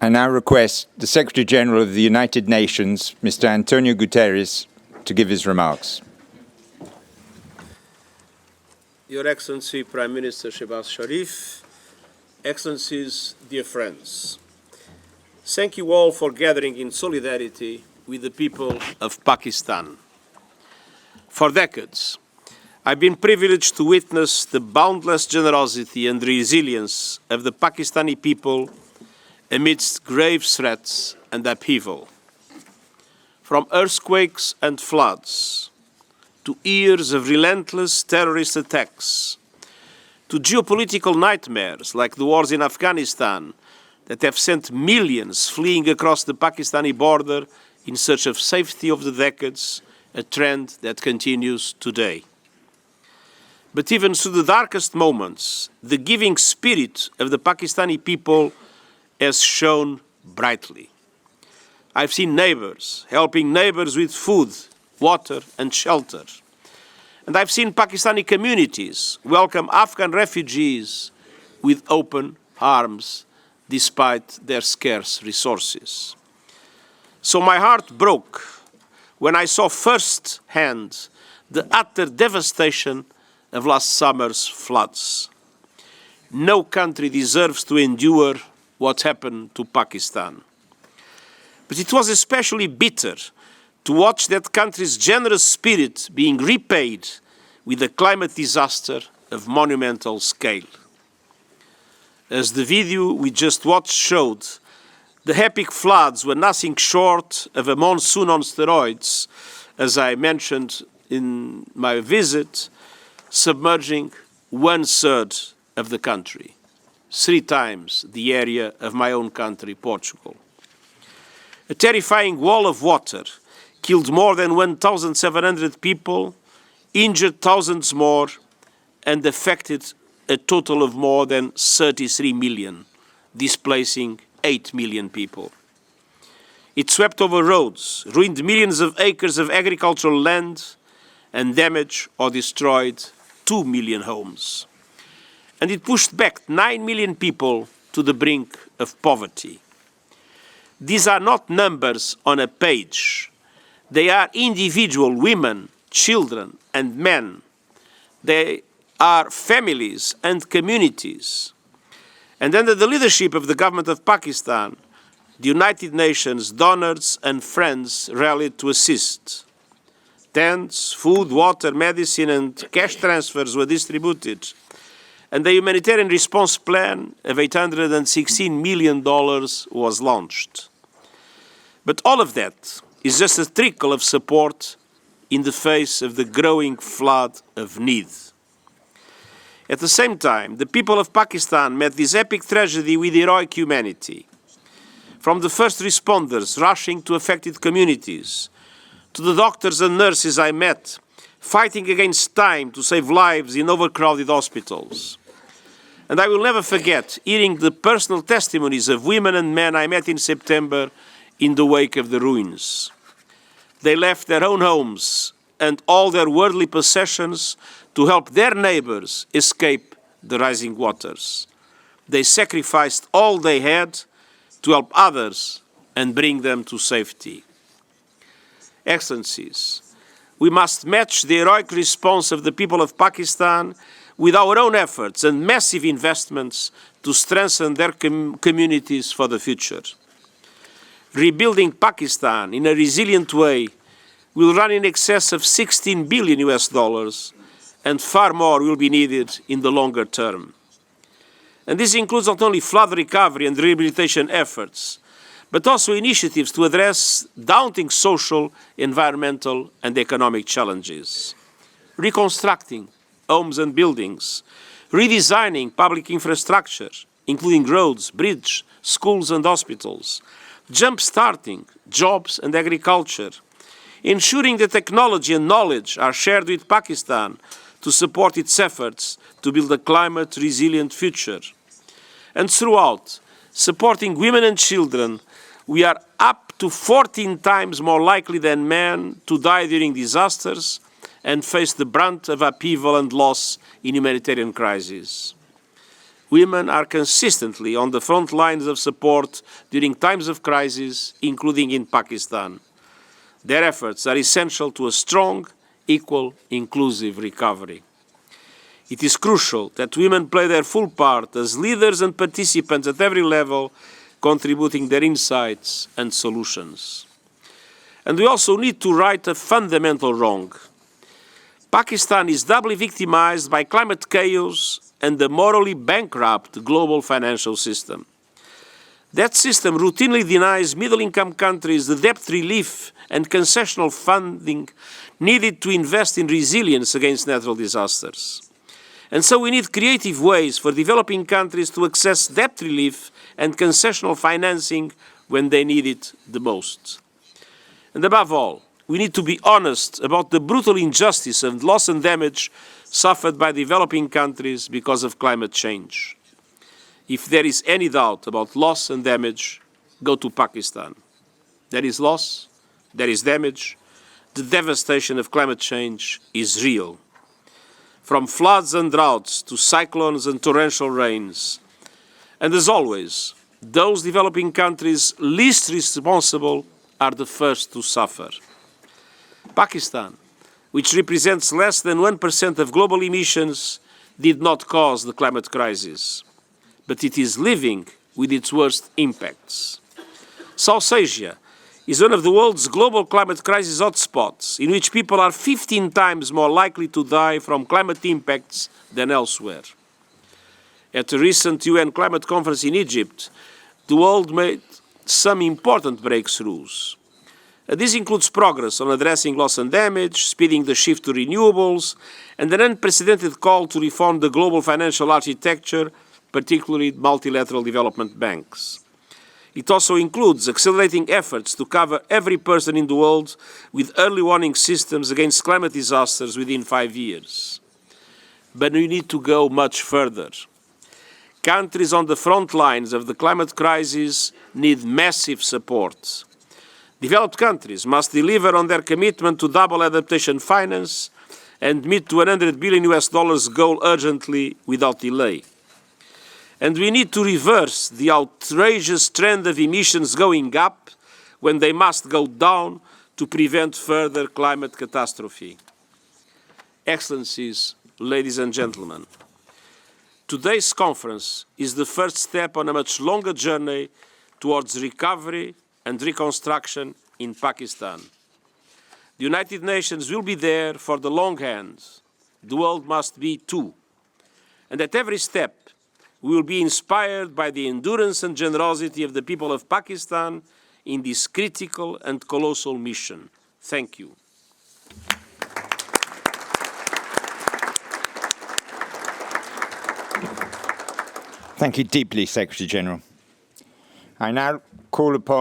I now request the Secretary General of the United Nations, Mr. Antonio Guterres, to give his remarks. Your Excellency Prime Minister Shehbaz Sharif, Excellencies, dear friends, thank you all for gathering in solidarity with the people of Pakistan. For decades, I've been privileged to witness the boundless generosity and resilience of the Pakistani people amidst grave threats and upheaval. From earthquakes and floods, to years of relentless terrorist attacks, to geopolitical nightmares like the wars in Afghanistan that have sent millions fleeing across the Pakistani border in search of safety over the decades, a trend that continues today. But even through the darkest moments, the giving spirit of the Pakistani people has shone brightly. I've seen neighbors helping neighbors with food, water, and shelter. And I've seen Pakistani communities welcome Afghan refugees with open arms despite their scarce resources. So my heart broke when I saw firsthand the utter devastation of last summer's floods. No country deserves to endure what happened to Pakistan. But it was especially bitter to watch that country's generous spirit being repaid with a climate disaster of monumental scale. As the video we just watched showed, the epic floods were nothing short of a monsoon on steroids, as I mentioned in my visit, submerging 1/3 of the country, 3 times the area of my own country, Portugal. A terrifying wall of water killed more than 1,700 people, injured thousands more, and affected a total of more than 33 million, displacing 8 million people. It swept over roads, ruined millions of acres of agricultural land, and damaged or destroyed 2 million homes. And it pushed back 9 million people to the brink of poverty. These are not numbers on a page. They are individual women, children, and men. They are families and communities. And under the leadership of the government of Pakistan, the United Nations donors and friends rallied to assist. Tents, food, water, medicine, and cash transfers were distributed. And the humanitarian response plan of $816 million was launched. But all of that is just a trickle of support in the face of the growing flood of need. At the same time, the people of Pakistan met this epic tragedy with heroic humanity. From the first responders rushing to affected communities, to the doctors and nurses I met, fighting against time to save lives in overcrowded hospitals. And I will never forget hearing the personal testimonies of women and men I met in September in the wake of the ruins. They left their own homes and all their worldly possessions to help their neighbors escape the rising waters. They sacrificed all they had to help others and bring them to safety. Excellencies, we must match the heroic response of the people of Pakistan with our own efforts and massive investments to strengthen their communities for the future. Rebuilding Pakistan in a resilient way will run in excess of $16 billion, and far more will be needed in the longer term. And this includes not only flood recovery and rehabilitation efforts, but also initiatives to address daunting social, environmental, and economic challenges. Reconstructing homes and buildings, redesigning public infrastructure, including roads, bridges, schools, and hospitals, jump-starting jobs and agriculture, ensuring that technology and knowledge are shared with Pakistan to support its efforts to build a climate-resilient future. And throughout, supporting women and children, we are up to 14 times more likely than men to die during disasters and face the brunt of upheaval and loss in humanitarian crises. women are consistently on the front lines of support during times of crisis, including in Pakistan. Their efforts are essential to a strong, equal, inclusive recovery. It is crucial that women play their full part as leaders and participants at every level, contributing their insights and solutions. And we also need to right a fundamental wrong. Pakistan is doubly victimized by climate chaos and the morally bankrupt global financial system. That system routinely denies middle-income countries the debt relief and concessional funding needed to invest in resilience against natural disasters. And so we need creative ways for developing countries to access debt relief and concessional financing when they need it the most. And above all, we need to be honest about the brutal injustice and loss and damage suffered by developing countries because of climate change. If there is any doubt about loss and damage, go to Pakistan. There is loss, there is damage. The devastation of climate change is real. From floods and droughts to cyclones and torrential rains. And as always, those developing countries least responsible are the first to suffer. Pakistan, which represents less than 1% of global emissions, did not cause the climate crisis, but it is living with its worst impacts. South Asia is one of the world's global climate crisis hotspots, in which people are 15 times more likely to die from climate impacts than elsewhere. At a recent UN climate conference in Egypt, the world made some important breakthroughs. This includes progress on addressing loss and damage, speeding the shift to renewables, and an unprecedented call to reform the global financial architecture, particularly multilateral development banks. It also includes accelerating efforts to cover every person in the world with early warning systems against climate disasters within 5 years. But we need to go much further. Countries on the front lines of the climate crisis need massive support. Developed countries must deliver on their commitment to double adaptation finance and meet the $100 billion goal urgently without delay. And we need to reverse the outrageous trend of emissions going up when they must go down to prevent further climate catastrophe. Excellencies, ladies and gentlemen, today's conference is the first step on a much longer journey towards recovery and reconstruction in Pakistan. The United Nations will be there for the long hand. The world must be too. And at every step, we will be inspired by the endurance and generosity of the people of Pakistan in this critical and colossal mission. Thank you. Thank you deeply, Secretary General. I now call upon